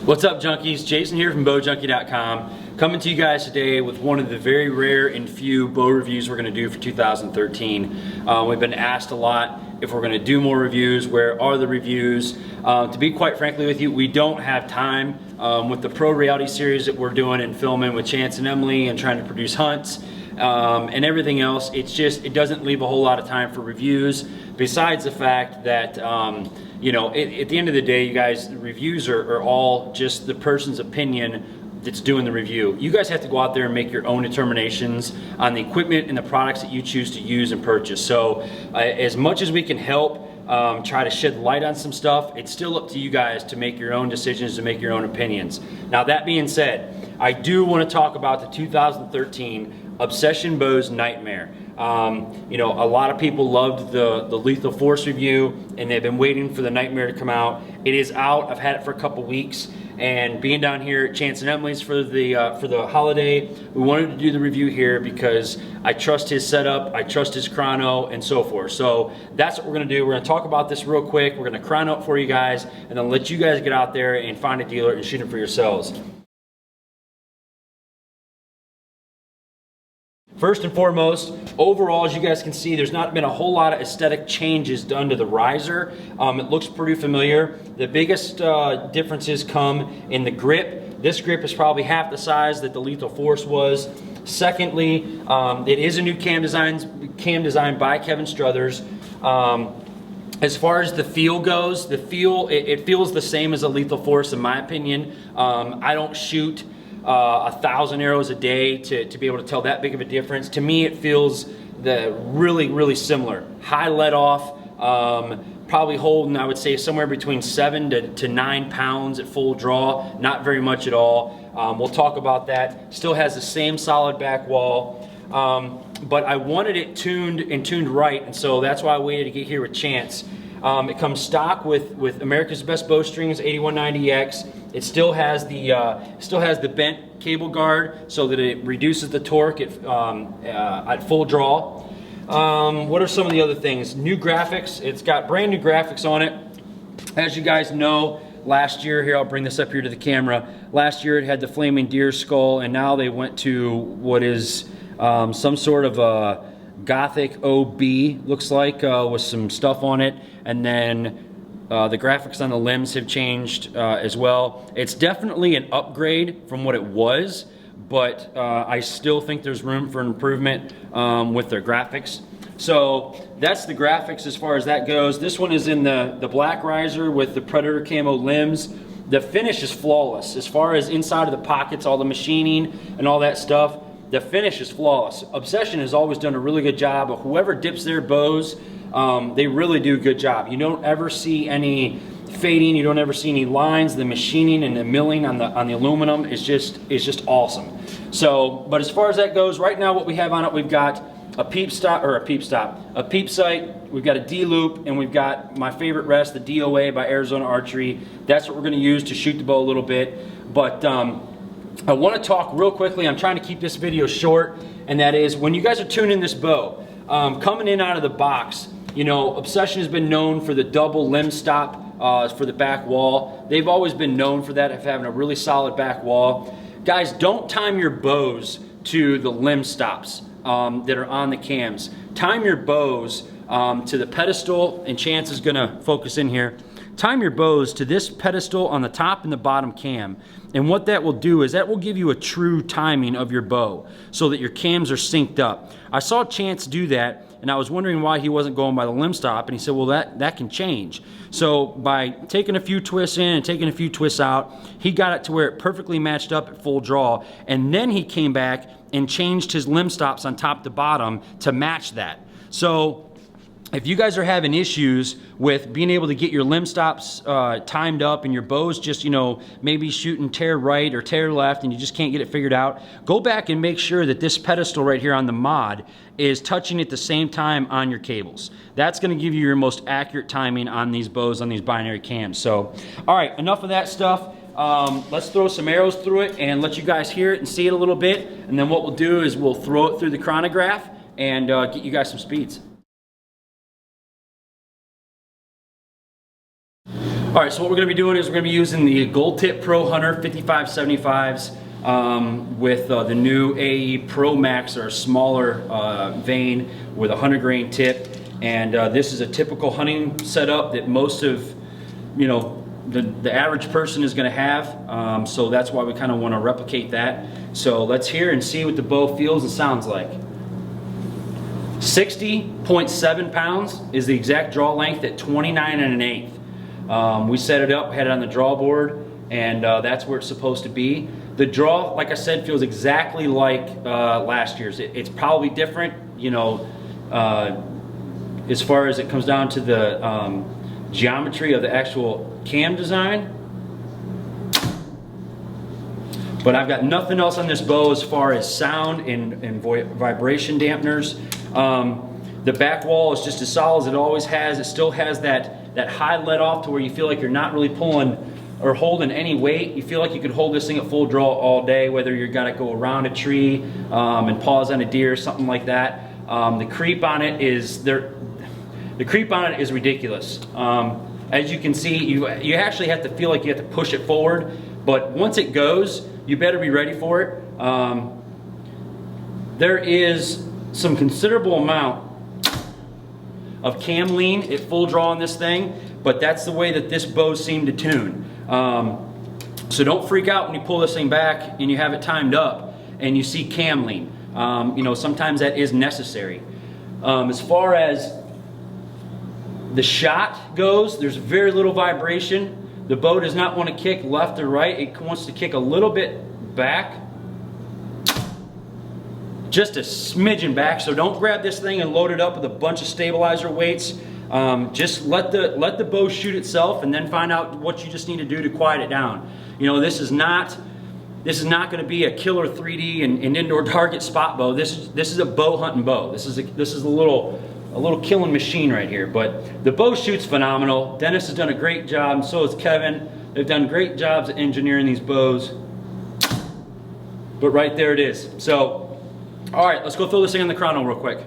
What's up, junkies? Jason here from bowjunkie.com, coming to you guys today with one of the very rare and few bow reviews we're going to do for 2013. We've been asked a lot if we're going to do more reviews, where are the reviews. To be quite frankly with you, we don't have time with the pro reality series that we're doing and filming with Chance and Emily and trying to produce hunts and everything else. It doesn't leave a whole lot of time for reviews, besides the fact that you know, at the end of the day, you guys, the reviews are all just the person's opinion that's doing the review. You guys have to go out there and make your own determinations on the equipment and the products that you choose to use and purchase. So as much as we can help try to shed light on some stuff, it's still up to you guys to make your own decisions, to make your own opinions. Now, that being said, I do want to talk about the 2013 Obsession Bows Knightmare. You know, a lot of people loved the Lethal Force review, and they've been waiting for the Knightmare to come out. It is out. I've had it for a couple weeks, and being down here at Chance and Emily's for the holiday, we wanted to do the review here because I trust his setup, I trust his chrono, and so forth. So that's what we're going to do. We're going to talk about this real quick. We're going to chrono it for you guys, and then let you guys get out there and find a dealer and shoot it for yourselves. First and foremost, overall, as you guys can see, there's not been a whole lot of aesthetic changes done to the riser. It looks pretty familiar. The biggest differences come in the grip. This grip is probably half the size that the Lethal Force was. Secondly, it is a new cam design by Kevin Struthers. As far as the feel goes, it feels the same as a Lethal Force in my opinion. I don't shoot 1,000 arrows a day to be able to tell that big of a difference. To me, it feels really similar. High let off, probably holding, I would say, somewhere between 7 to 9 pounds at full draw. Not very much at all. We'll talk about that. Still has the same solid back wall, but I wanted it tuned right, and so that's why I waited to get here with Chance. It comes stock with America's Best Bowstrings 8190X. It still has the bent cable guard so that it reduces the torque at full draw. What are some of the other things? New graphics. It's got brand new graphics on it. As you guys know, last year, here I'll bring this up here to the camera. Last year it had the flaming deer skull, and now they went to what is some sort of a Gothic OB, looks like, with some stuff on it, and then the graphics on the limbs have changed as well. It's definitely an upgrade from what it was, but I still think there's room for an improvement with their graphics. So that's the graphics as far as that goes. This one is in the black riser with the Predator camo limbs. The finish is flawless. As far as inside of the pockets, all the machining and all that stuff, the finish is flawless. Obsession has always done a really good job of whoever dips their bows. They really do a good job. You don't ever see any fading. You don't ever see any lines. The machining and the milling on the aluminum is just awesome. So, but as far as that goes, right now what we have on it, we've got a peep sight. We've got a D loop, and we've got my favorite rest, the DOA by Arizona Archery. That's what we're going to use to shoot the bow a little bit. But I want to talk real quickly. I'm trying to keep this video short, and that is when you guys are tuning this bow, coming in out of the box. You know, Obsession has been known for the double limb stop for the back wall. They've always been known for that, of having a really solid back wall. Guys, don't time your bows to the limb stops that are on the cams. Time your bows to the pedestal, and Chance is gonna focus in here. Time your bows to this pedestal on the top and the bottom cam. And what that will do is that will give you a true timing of your bow so that your cams are synced up. I saw Chance do that, and I was wondering why he wasn't going by the limb stop, and he said, well, that can change. So by taking a few twists in and taking a few twists out, he got it to where it perfectly matched up at full draw, and then he came back and changed his limb stops on top to bottom to match that. So if you guys are having issues with being able to get your limb stops timed up and your bows just, you know, maybe shooting tear right or tear left and you just can't get it figured out, go back and make sure that this pedestal right here on the mod is touching at the same time on your cables. That's going to give you your most accurate timing on these bows, on these binary cams. So, all right, enough of that stuff. Let's throw some arrows through it and let you guys hear it and see it a little bit. And then what we'll do is we'll throw it through the chronograph and get you guys some speeds. All right, so what we're gonna be doing is we're gonna be using the Gold Tip Pro Hunter 5575s with the new AE Pro Max, or smaller vein with a 100 grain tip. And this is a typical hunting setup that most of, the average person is gonna have. So that's why we kind of wanna replicate that. So let's hear and see what the bow feels and sounds like. 60.7 pounds is the exact draw length at 29 1/8. We set it up, had it on the draw board, and that's where it's supposed to be. The draw, like I said, feels exactly like last year's. It's probably different, as far as it comes down to the geometry of the actual cam design. But I've got nothing else on this bow as far as sound and vibration dampeners. The back wall is just as solid as it always has. It still has that high let off to where you feel like you're not really pulling or holding any weight. You feel like you could hold this thing at full draw all day, whether you're gonna go around a tree and pause on a deer or something like that. The creep on it is ridiculous. As you can see, you actually have to feel like you have to push it forward, but once it goes, you better be ready for it. There is some considerable amount of cam lean at full draw on this thing, but that's the way that this bow seemed to tune. So don't freak out when you pull this thing back and you have it timed up and you see cam lean. Sometimes that is necessary. As far as the shot goes, there's very little vibration. The bow does not want to kick left or right. It wants to kick a little bit back, just a smidgen back. So don't grab this thing and load it up with a bunch of stabilizer weights. Just let the bow shoot itself, and then find out what you just need to do to quiet it down. This is not going to be a killer 3D and indoor target spot bow. This is a bow hunting bow. This is a little killing machine right here. But the bow shoots phenomenal. Dennis has done a great job, and so has Kevin. They've done great jobs at engineering these bows. But right there it is. So, all right, let's go throw this thing on the chrono real quick.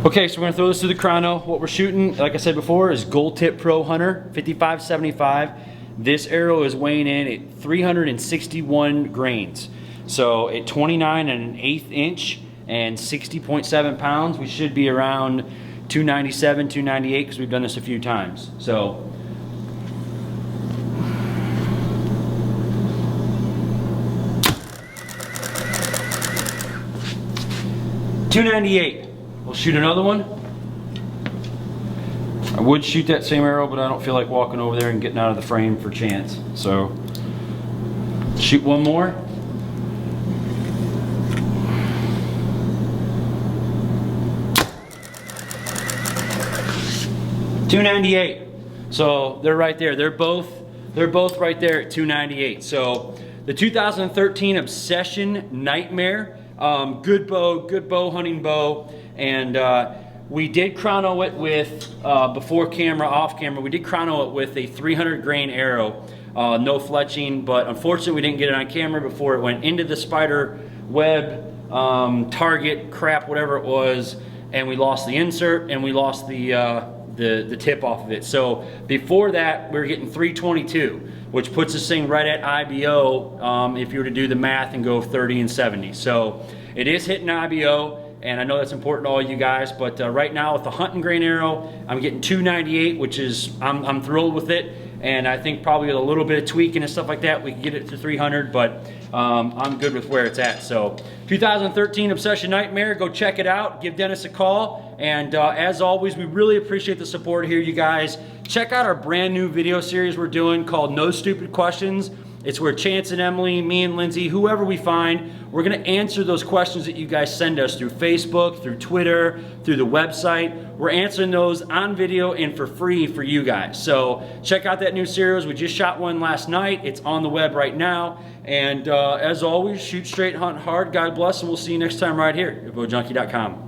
Okay, so we're gonna throw this to the chrono. What we're shooting, like I said before, is Gold Tip Pro Hunter 5575. This arrow is weighing in at 361 grains. So at 29 1/8 inch and 60.7 pounds, we should be around 297, 298, because we've done this a few times. So, $298. We'll shoot another one. I would shoot that same arrow, but I don't feel like walking over there and getting out of the frame for chance. So, shoot one more. $298. So they're right there. They're both right there at $298. So the 2013 Obsession Knightmare, good bow hunting bow, and we did chrono it with before camera, off camera. We did chrono it with a 300 grain arrow, no fletching, but unfortunately we didn't get it on camera before it went into the spider web target crap, whatever it was, and we lost the insert and we lost the tip off of it. So before that, we were getting 322, which puts this thing right at IBO if you were to do the math and go 30 and 70. So it is hitting IBO, and I know that's important to all you guys, but right now with the hunting grain arrow, I'm getting 298, which is, I'm thrilled with it. And I think probably with a little bit of tweaking and stuff like that, we can get it to 300, but I'm good with where it's at. So 2013 Obsession Knightmare, go check it out. Give Dennis a call. And as always, we really appreciate the support here, you guys. Check out our brand new video series we're doing called No Stupid Questions. It's where Chance and Emily, me and Lindsay, whoever we find, we're gonna answer those questions that you guys send us through Facebook, through Twitter, through the website. We're answering those on video and for free for you guys. So check out that new series. We just shot one last night. It's on the web right now. And as always, shoot straight, hunt hard. God bless, and we'll see you next time right here at bowjunkie.com.